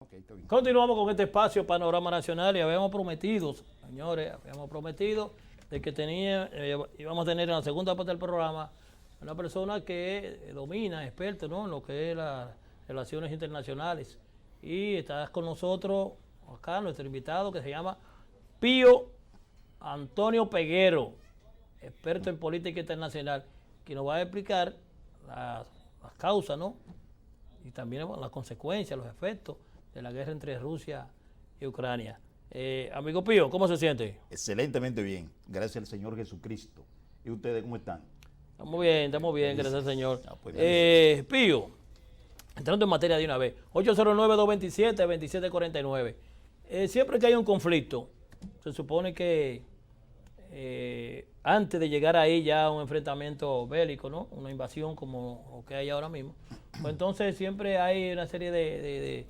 Okay, está bien. Continuamos con este espacio Panorama Nacional y habíamos prometido, señores, de que íbamos a tener en la segunda parte del programa una persona que domina, experta, ¿no?, en lo que es las relaciones internacionales. Y está con nosotros acá nuestro invitado que se llama Pío Antonio Peguero, experto en política internacional, que nos va a explicar las causas, ¿no?, y también las consecuencias, los efectos de la guerra entre Rusia y Ucrania. Amigo Pío, ¿cómo se siente? Excelentemente bien, gracias al Señor Jesucristo. ¿Y ustedes cómo están? Estamos bien, gracias al Señor. Pues, Pío, entrando en materia de una vez, 809-227-2749. Siempre que hay un conflicto, se supone que antes de llegar ahí ya a un enfrentamiento bélico, ¿no?, una invasión como lo que hay ahora mismo, pues entonces siempre hay una serie de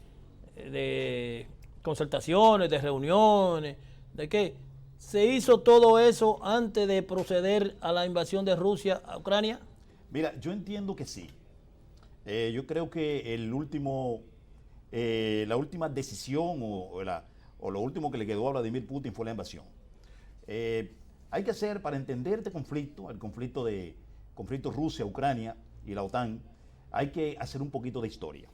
consultaciones, de reuniones, de que se hizo todo eso antes de proceder a la invasión de Rusia a Ucrania. Mira, yo entiendo que sí. Yo creo que la última decisión o lo último que le quedó a Vladimir Putin fue la invasión. Hay que hacer, para entender este conflicto, el conflicto Rusia-Ucrania y la OTAN, hay que hacer un poquito de historia.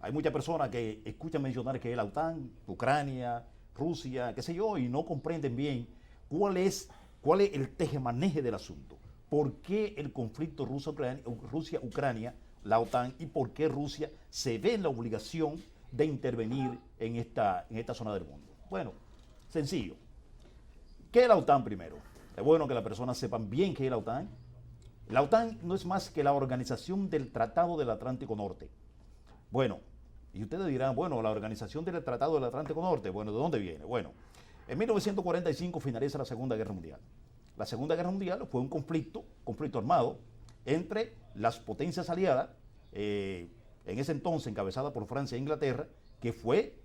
Hay muchas personas que escuchan mencionar que es la OTAN, Ucrania, Rusia, qué sé yo, y no comprenden bien cuál es el tejemaneje del asunto. ¿Por qué el conflicto Rusia-Ucrania, la OTAN, y por qué Rusia se ve en la obligación de intervenir en esta zona del mundo? Bueno, sencillo. ¿Qué es la OTAN primero? Es bueno que las personas sepan bien qué es la OTAN. La OTAN no es más que la organización del Tratado del Atlántico Norte. Bueno, y ustedes dirán, bueno, la organización del Tratado del Atlántico Norte, bueno, ¿de dónde viene? Bueno, en 1945 finaliza la Segunda Guerra Mundial. La Segunda Guerra Mundial fue un conflicto armado entre las potencias aliadas, en ese entonces encabezada por Francia e Inglaterra, que fue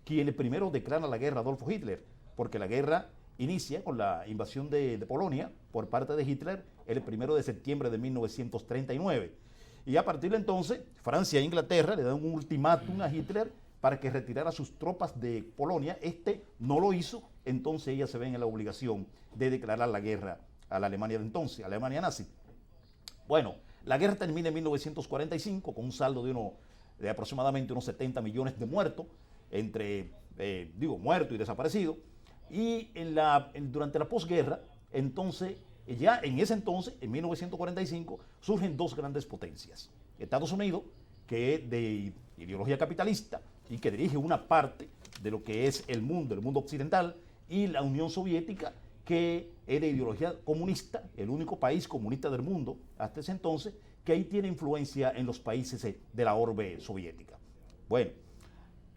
quien primero declara la guerra a Adolfo Hitler, porque la guerra inicia con la invasión de Polonia por parte de Hitler el 1 de septiembre de 1939. Y a partir de entonces, Francia e Inglaterra le dan un ultimátum a Hitler para que retirara sus tropas de Polonia. Este no lo hizo, entonces ellas se ven en la obligación de declarar la guerra a la Alemania de entonces, a la Alemania nazi. Bueno, la guerra termina en 1945 con un saldo de aproximadamente unos 70 millones de muertos, entre, muertos y desaparecidos. Y durante la posguerra, entonces, ya en ese entonces, en 1945, surgen dos grandes potencias. Estados Unidos, que es de ideología capitalista y que dirige una parte de lo que es el mundo occidental, y la Unión Soviética, que es de ideología comunista, el único país comunista del mundo hasta ese entonces, que ahí tiene influencia en los países de la orbe soviética. Bueno,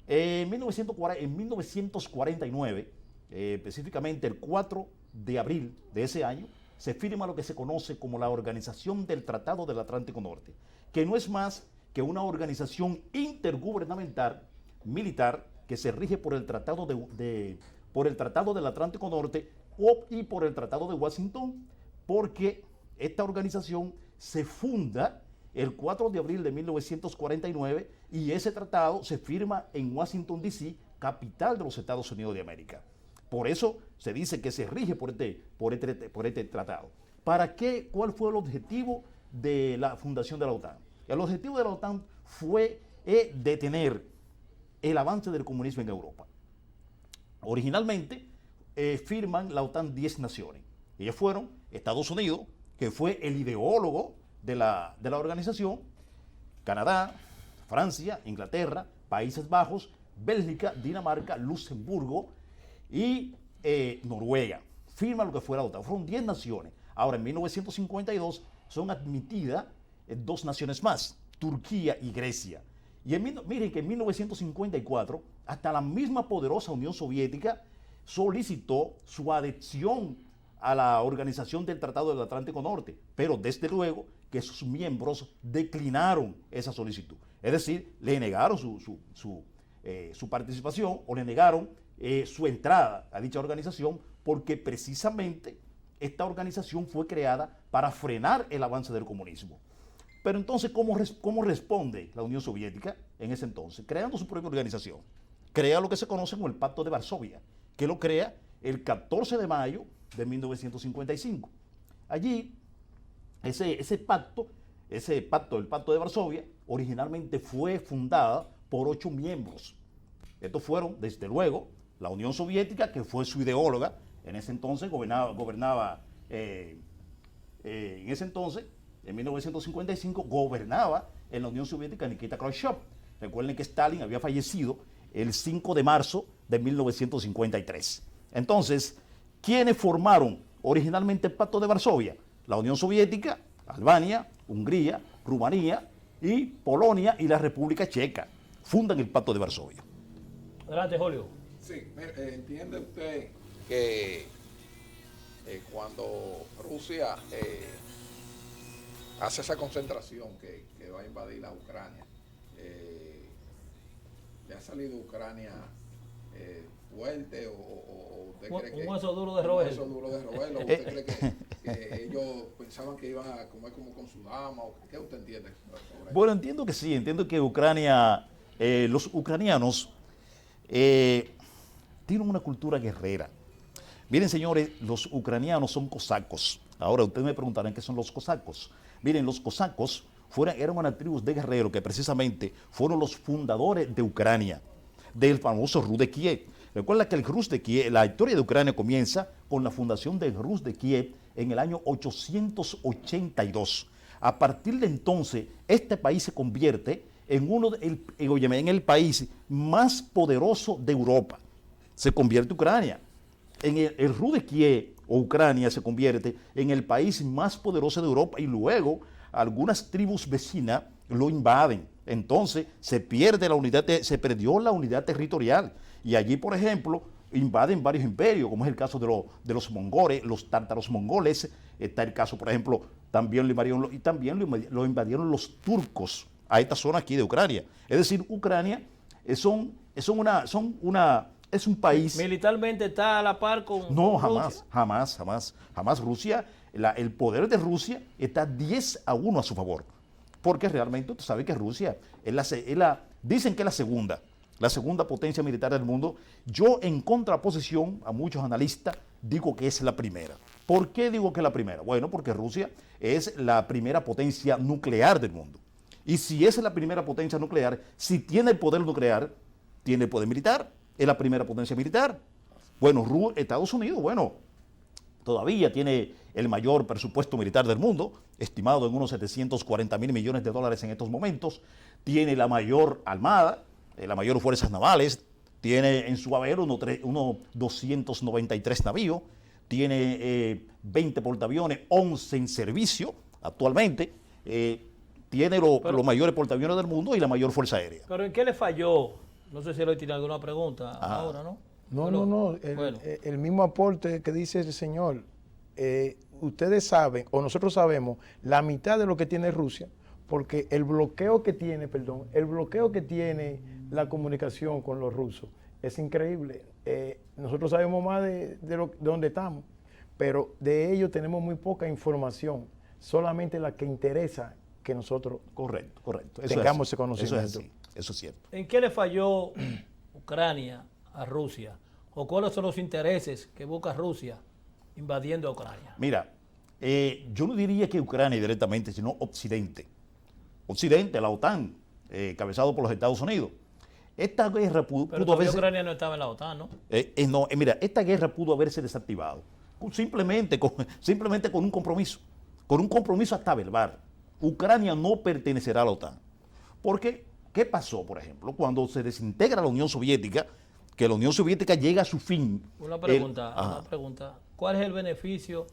en 1949, específicamente el 4 de abril de ese año, se firma lo que se conoce como la Organización del Tratado del Atlántico Norte, que no es más que una organización intergubernamental militar que se rige por el Tratado del Atlántico Norte y por el Tratado de Washington, porque esta organización se funda el 4 de abril de 1949 y ese tratado se firma en Washington, D.C., capital de los Estados Unidos de América. Por eso se dice que se rige por este tratado. ¿Para qué? ¿Cuál fue el objetivo de la fundación de la OTAN? El objetivo de la OTAN fue detener el avance del comunismo en Europa. Originalmente firman la OTAN 10 naciones. Ellos fueron Estados Unidos, que fue el ideólogo de la organización, Canadá, Francia, Inglaterra, Países Bajos, Bélgica, Dinamarca, Luxemburgo y Noruega. Firman lo que fue la OTAN. Fueron 10 naciones. Ahora, en 1952 son admitidas dos naciones más, Turquía y Grecia. Y miren que en 1954 hasta la misma poderosa Unión Soviética solicitó su adhesión a la Organización del Tratado del Atlántico Norte, pero desde luego que sus miembros declinaron esa solicitud. Es decir, le negaron su participación o le negaron su entrada a dicha organización, porque precisamente esta organización fue creada para frenar el avance del comunismo. Pero entonces, ¿cómo responde la Unión Soviética en ese entonces? Creando su propia organización. Crea lo que se conoce como el Pacto de Varsovia, que lo crea el 14 de mayo de 1955. Allí, ese pacto, el Pacto de Varsovia, originalmente fue fundada por 8 miembros. Estos fueron, desde luego, la Unión Soviética, que fue su ideóloga, en ese entonces gobernaba en ese entonces, en 1955, gobernaba en la Unión Soviética Nikita Khrushchev. Recuerden que Stalin había fallecido el 5 de marzo de 1953. Entonces, ¿quiénes formaron originalmente el Pacto de Varsovia? La Unión Soviética, Albania, Hungría, Rumanía y Polonia y la República Checa fundan el Pacto de Varsovia. Adelante, Julio. Sí, entiende usted que cuando Rusia hace esa concentración que va a invadir a Ucrania, ¿le ha salido Ucrania fuerte o usted cree que un hueso duro de roer? Un hueso duro de roer, o usted cree que ellos pensaban que iban a comer como con su dama, o qué usted entiende sobre eso? Bueno, entiendo que sí, entiendo que Ucrania, los ucranianos tienen una cultura guerrera. Miren, señores, los ucranianos son cosacos. Ahora, ustedes me preguntarán qué son los cosacos. Miren, los cosacos eran una tribu de guerreros que precisamente fueron los fundadores de Ucrania, del famoso Rus de Kiev. Recuerda que el Rus de Kiev, la historia de Ucrania comienza con la fundación del Rus de Kiev en el año 882. A partir de entonces, este país se convierte en el país más poderoso de Europa. Se convierte Ucrania. El Rus de Kiev o Ucrania se convierte en el país más poderoso de Europa y luego algunas tribus vecinas lo invaden. Entonces se perdió la unidad territorial y allí, por ejemplo, invaden varios imperios, como es el caso de los mongoles, los tártaros mongoles. Está el caso, por ejemplo, también lo invadieron los turcos a esta zona aquí de Ucrania. Es decir, Ucrania es un país... Militarmente está a la par con No, Rusia. jamás Rusia, el poder de Rusia está 10-1 a su favor. Porque realmente usted sabe que Rusia dicen que es la segunda potencia militar del mundo. Yo, en contraposición a muchos analistas, digo que es la primera. ¿Por qué digo que es la primera? Bueno, porque Rusia es la primera potencia nuclear del mundo. Y si es la primera potencia nuclear, si tiene el poder nuclear, tiene el poder militar, es la primera potencia militar. Bueno, Estados Unidos, todavía tiene el mayor presupuesto militar del mundo, estimado en unos 740 mil millones de dólares en estos momentos. Tiene la mayor armada, las mayores fuerzas navales, tiene en su haber unos 293 navíos, tiene 20 portaaviones, 11 en servicio actualmente, tiene los mayores portaaviones del mundo y la mayor fuerza aérea. ¿Pero en qué le falló? No sé si le tiene alguna pregunta ahora, ¿no? No. El mismo aporte que dice el señor. Ustedes saben, o nosotros sabemos, la mitad de lo que tiene Rusia, porque el bloqueo que tiene la comunicación con los rusos es increíble. Nosotros sabemos más de dónde estamos, pero de ellos tenemos muy poca información, solamente la que interesa que nosotros tengamos ese conocimiento. Eso es cierto. ¿En qué le falló Ucrania a Rusia? ¿O cuáles son los intereses que busca Rusia invadiendo a Ucrania? Mira, yo no diría que Ucrania directamente, sino Occidente. Occidente, la OTAN, cabezado por los Estados Unidos. Esta guerra pudo haberse... Ucrania no estaba en la OTAN, ¿no? Mira, esta guerra pudo haberse desactivado simplemente con un compromiso hasta verbal. Ucrania no pertenecerá a la OTAN. Porque, ¿qué pasó, por ejemplo, cuando se desintegra la Unión Soviética, que la Unión Soviética llega a su fin? Una pregunta. ¿Cuál es el beneficio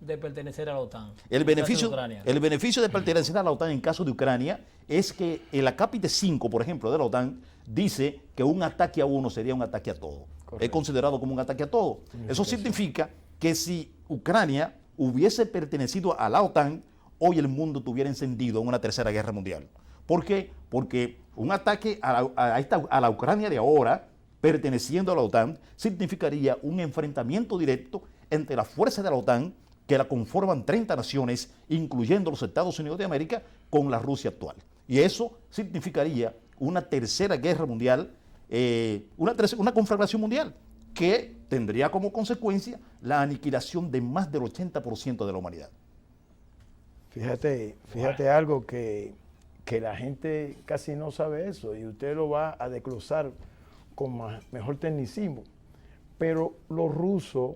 de pertenecer a la OTAN? El beneficio de pertenecer a la OTAN en caso de Ucrania es que el acápite 5, por ejemplo, de la OTAN, dice que un ataque a uno sería un ataque a todo. Correcto. Es considerado como un ataque a todo. Eso significa que si Ucrania hubiese pertenecido a la OTAN, hoy el mundo estuviera encendido en una tercera guerra mundial. ¿Por qué? Porque un ataque a la Ucrania de ahora, perteneciendo a la OTAN, significaría un enfrentamiento directo entre las fuerzas de la OTAN que la conforman 30 naciones, incluyendo los Estados Unidos de América, con la Rusia actual. Y eso significaría una tercera guerra mundial, una conflagración mundial, que tendría como consecuencia la aniquilación de más del 80% de la humanidad. Fíjate algo que la gente casi no sabe eso, y usted lo va a desglosar con mejor tecnicismo. Pero los rusos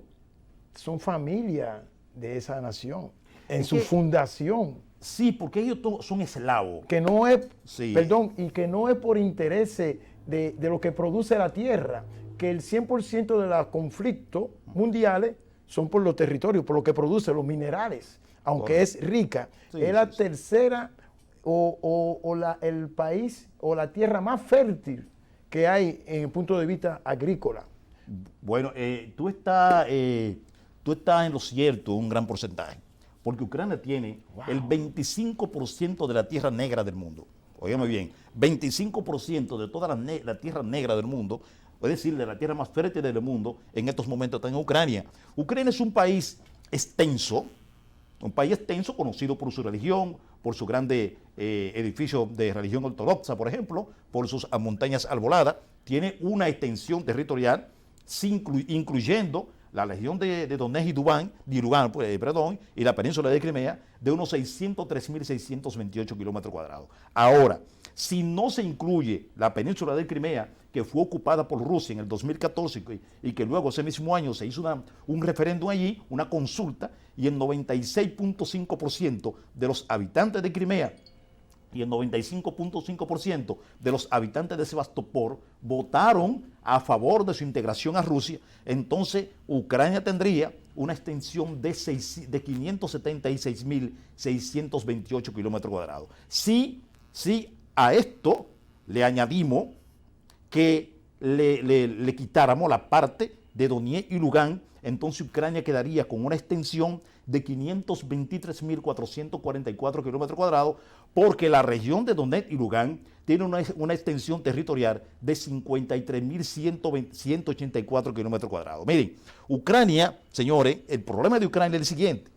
son familia de esa nación, en su fundación. Sí, porque ellos son eslavos. Que no es, Sí. perdón, y que no es por intereses de lo que produce la tierra, que el 100% de los conflictos mundiales son por los territorios, por lo que produce los minerales, aunque Correcto. es rica. Sí, es la sí, sí. tercera el país o la tierra más fértil que hay en el punto de vista agrícola. Bueno, tú estás en lo cierto, un gran porcentaje, porque Ucrania tiene el 25% de la tierra negra del mundo. Óigame bien, 25% de toda la tierra negra del mundo, es decir, de la tierra más fértil del mundo, en estos momentos está en Ucrania. Ucrania es un país extenso conocido por su religión, por su grande edificio de religión ortodoxa, por ejemplo, por sus montañas arboladas. Tiene una extensión territorial, incluyendo la región de Donetsk y Lugansk, y la península de Crimea, de unos 603.628 kilómetros cuadrados. Ahora, si no se incluye la península de Crimea, que fue ocupada por Rusia en el 2014 y que luego ese mismo año se hizo un referéndum allí, una consulta, y el 96.5% de los habitantes de Crimea y el 95.5% de los habitantes de Sebastopol votaron a favor de su integración a Rusia, entonces Ucrania tendría una extensión de 576.628 kilómetros cuadrados. Si a esto le añadimos que le quitáramos la parte de Donetsk y Lugansk, entonces Ucrania quedaría con una extensión de 523.444 kilómetros cuadrados, porque la región de Donetsk y Lugansk tiene una extensión territorial de 53.184 kilómetros cuadrados. Miren, Ucrania, señores, el problema de Ucrania es el siguiente.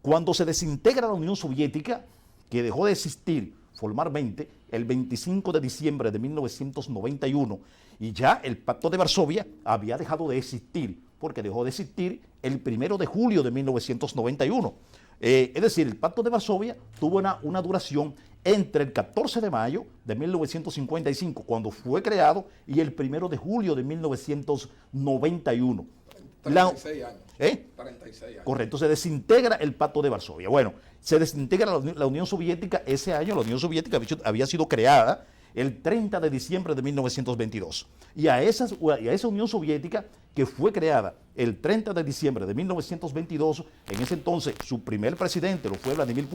Cuando se desintegra la Unión Soviética, que dejó de existir formalmente el 25 de diciembre de 1991, y ya el Pacto de Varsovia había dejado de existir, porque dejó de existir el 1 de julio de 1991. Es decir, el Pacto de Varsovia tuvo una duración entre el 14 de mayo de 1955, cuando fue creado, y el 1 de julio de 1991. 36 años. 36 años. Correcto, se desintegra el Pacto de Varsovia. Bueno, se desintegra la Unión Soviética ese año. La Unión Soviética había sido creada el 30 de diciembre de 1922. Y a esa Unión Soviética, que fue creada el 30 de diciembre de 1922, en ese entonces su primer presidente lo fue Vladimir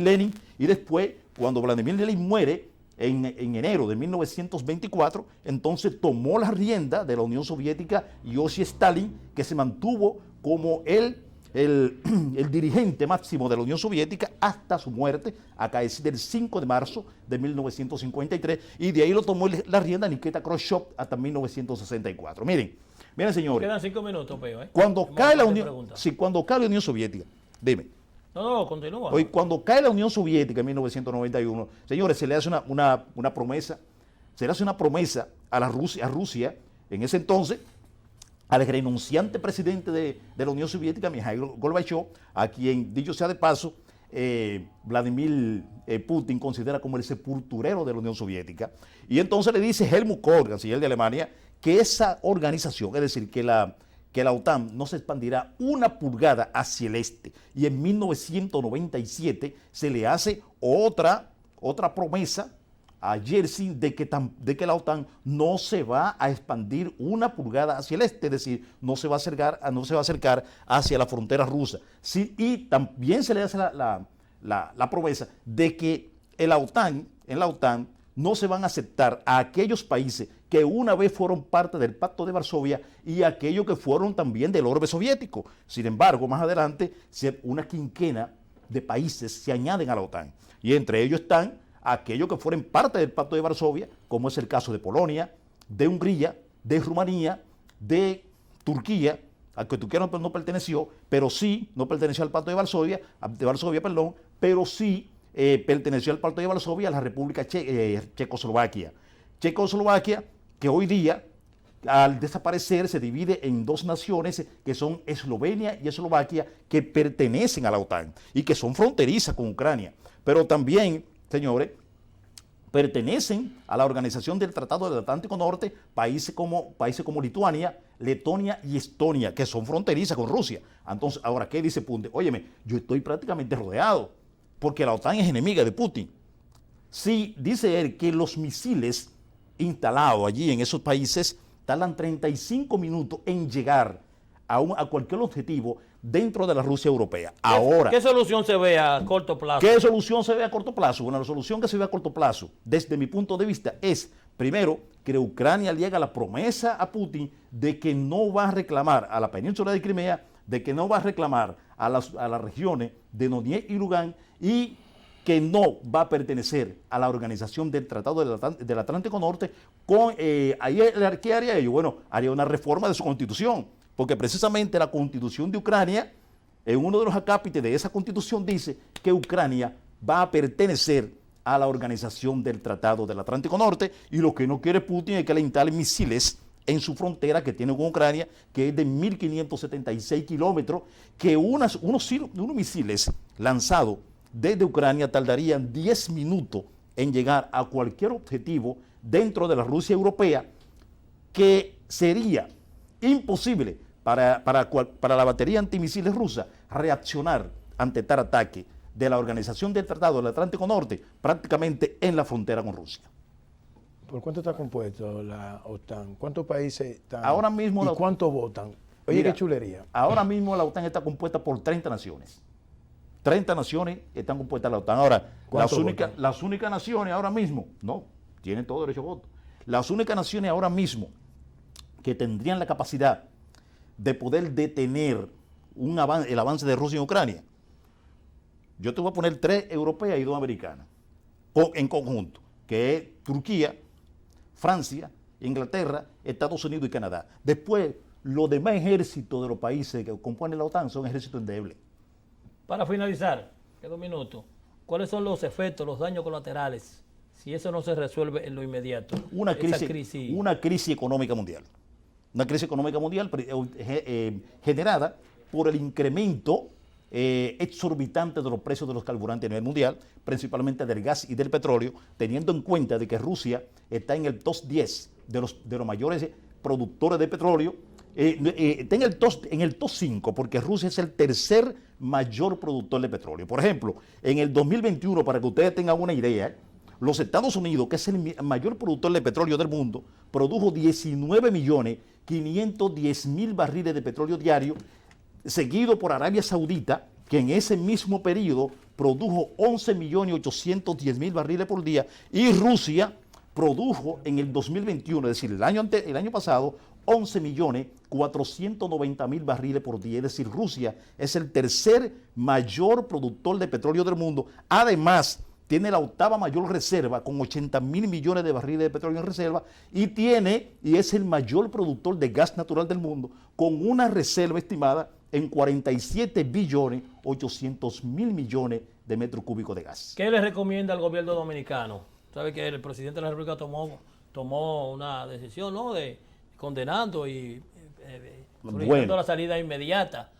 Lenin, y después, cuando Vladimir Lenin muere en enero de 1924, entonces tomó la rienda de la Unión Soviética Josip Stalin, que se mantuvo como el dirigente máximo de la Unión Soviética hasta su muerte, acaecida el 5 de marzo de 1953, y de ahí lo tomó la rienda Nikita Khrushchev hasta 1964. Miren, señores. Quedan 5 minutos, Peo. Cuando cae la Unión Soviética, dime. No, continúa. Hoy, cuando cae la Unión Soviética en 1991, señores, se le hace una promesa, a Rusia en ese entonces, al renunciante presidente de la Unión Soviética, Mikhail Gorbachev, a quien, dicho sea de paso, Vladimir Putin considera como el sepulturero de la Unión Soviética. Y entonces le dice Helmut Kohl, canciller de Alemania, que esa organización, es decir, que la OTAN no se expandirá una pulgada hacia el este. Y en 1997 se le hace otra promesa a Yeltsin de que la OTAN no se va a expandir una pulgada hacia el este, es decir, no se va a acercar hacia la frontera rusa. Sí, y también se le hace la promesa de que en la OTAN no se van a aceptar a aquellos países que una vez fueron parte del Pacto de Varsovia y aquellos que fueron también del orbe soviético. Sin embargo, más adelante, una quinquena de países se añaden a la OTAN, y entre ellos están aquellos que fueron parte del Pacto de Varsovia, como es el caso de Polonia, de Hungría, de Rumanía, de Turquía, a que tú quieras no perteneció, pero sí, no perteneció al Pacto de Varsovia, pero sí perteneció al Pacto de Varsovia a la República Checoslovaquia. Checoslovaquia, que hoy día, al desaparecer, se divide en dos naciones que son Eslovenia y Eslovaquia, que pertenecen a la OTAN y que son fronterizas con Ucrania. Pero también, señores, pertenecen a la Organización del Tratado del Atlántico Norte países como Lituania, Letonia y Estonia, que son fronterizas con Rusia. Entonces, ahora, ¿qué dice Putin? Óyeme, yo estoy prácticamente rodeado, porque la OTAN es enemiga de Putin. Sí, dice él que los misiles instalados allí en esos países tardan 35 minutos en llegar a cualquier objetivo dentro de la Rusia europea. Ahora, ¿qué solución se ve a corto plazo? ¿qué solución se ve a corto plazo? Bueno, la solución que se ve a corto plazo, desde mi punto de vista, es, primero, que Ucrania le haga la promesa a Putin de que no va a reclamar a la península de Crimea, de que no va a reclamar a las regiones de Donetsk y Lugansk, y que no va a pertenecer a la organización del Tratado del Atlántico Norte. ¿Qué haría ello? Bueno, haría una reforma de su constitución, porque precisamente la constitución de Ucrania, en uno de los acápites de esa constitución, dice que Ucrania va a pertenecer a la organización del Tratado del Atlántico Norte, y lo que no quiere Putin es que le instalen misiles en su frontera que tiene con Ucrania, que es de 1.576 kilómetros, que unos misiles lanzados desde Ucrania tardarían 10 minutos en llegar a cualquier objetivo dentro de la Rusia europea, que sería imposible para la batería antimisiles rusa reaccionar ante tal ataque de la Organización del Tratado del Atlántico Norte, prácticamente en la frontera con Rusia. ¿Por cuánto está compuesto la OTAN? ¿Cuántos países están? Ahora mismo ¿Y cuántos votan? Oye, mira, qué chulería. Ahora mismo la OTAN está compuesta por 30 naciones. 30 naciones están compuestas la OTAN. Ahora, las únicas naciones ahora mismo, no, tienen todo derecho a voto. Las únicas naciones ahora mismo que tendrían la capacidad de poder detener el avance de Rusia en Ucrania, yo te voy a poner 3 europeas y 2 americanas en conjunto, que es Turquía, Francia, Inglaterra, Estados Unidos y Canadá. Después, los demás ejércitos de los países que componen la OTAN son ejércitos endebles. Para finalizar, queda un minuto. ¿Cuáles son los efectos, los daños colaterales, si eso no se resuelve en lo inmediato? Una crisis económica mundial. Una crisis económica mundial generada por el incremento exorbitante de los precios de los carburantes a nivel mundial, principalmente del gas y del petróleo, teniendo en cuenta de que Rusia está en el top 10 de los mayores productores de petróleo. Está en el top 5, porque Rusia es el tercer mayor productor de petróleo. Por ejemplo, en el 2021, para que ustedes tengan una idea, los Estados Unidos, que es el mayor productor de petróleo del mundo, produjo 19.510.000 barriles de petróleo diario, seguido por Arabia Saudita, que en ese mismo periodo produjo 11.810.000 barriles por día, y Rusia produjo en el 2021, es decir, el año pasado, 11.490.000 barriles por día. Es decir, Rusia es el tercer mayor productor de petróleo del mundo. Además, tiene la octava mayor reserva, con 80.000 millones de barriles de petróleo en reserva, y es el mayor productor de gas natural del mundo, con una reserva estimada en 47.800.000 millones de metros cúbicos de gas. ¿Qué le recomienda al gobierno dominicano? Sabe que el presidente de la República tomó una decisión, ¿no?, de condenando y solicitando la salida inmediata.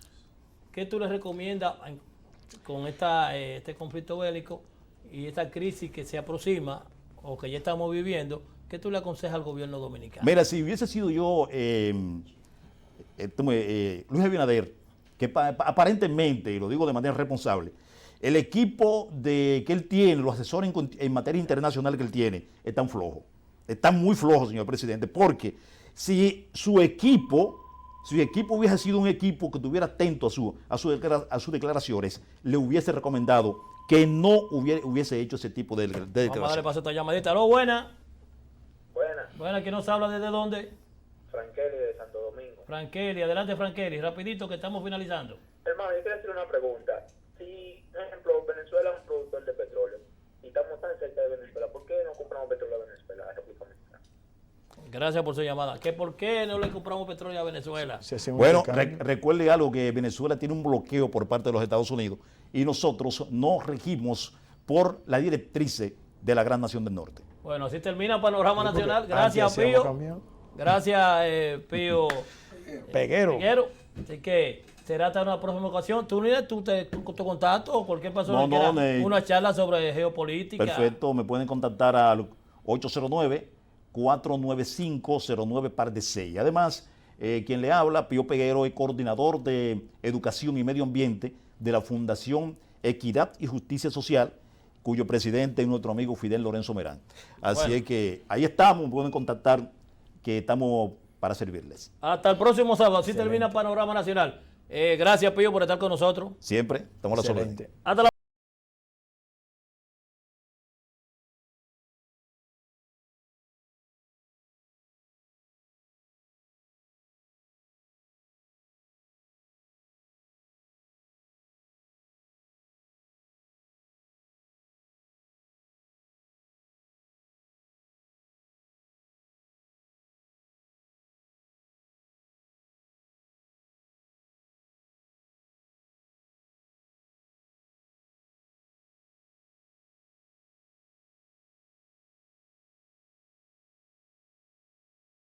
¿Qué tú le recomiendas con este conflicto bélico y esta crisis que se aproxima o que ya estamos viviendo? ¿Qué tú le aconsejas al gobierno dominicano? Mira, si hubiese sido yo Luis Abinader, que aparentemente, y lo digo de manera responsable, el equipo que él tiene, los asesores en materia internacional que él tiene, están flojos. Están muy flojos, señor presidente, porque si su equipo hubiese sido un equipo que estuviera atento a sus declaraciones, le hubiese recomendado que no hubiese hecho ese tipo de declaraciones. Vamos a darle paso a esta llamadita. ¿Aló, buena? Buena. Buena, ¿quién nos habla desde dónde? Frankeli de Santo Domingo. Frankeli, adelante Frankeli, rapidito que estamos finalizando. Hermano, yo quiero hacer una pregunta. Si, por ejemplo, Venezuela es un productor de petróleo y estamos tan cerca de Venezuela, ¿por qué no compramos petróleo a Venezuela, a República Dominicana? Gracias por su llamada. ¿Que por qué no le compramos petróleo a Venezuela? Se hace un Bueno, intercambio. recuerde algo, que Venezuela tiene un bloqueo por parte de los Estados Unidos y nosotros no regimos por la directriz de la gran nación del norte. Bueno, así termina Panorama Sí, porque Nacional. antes Gracias, hacíamos Pío. cambio. Gracias, Pío Peguero. Peguero. Así que será hasta una próxima ocasión. Tú, tu contacto o cualquier persona No, que quiera no, una charla sobre geopolítica. Perfecto, me pueden contactar al 809-495-09 par de 6. Además, quien le habla, Pío Peguero, es coordinador de Educación y Medio Ambiente de la Fundación Equidad y Justicia Social, cuyo presidente es nuestro amigo Fidel Lorenzo Merán. Así Bueno. es que ahí estamos, pueden contactar, que estamos para servirles. Hasta el próximo sábado. Así termina Panorama Nacional. Gracias, Pío, por estar con nosotros. Siempre, estamos a las órdenes. Excelente. Hasta la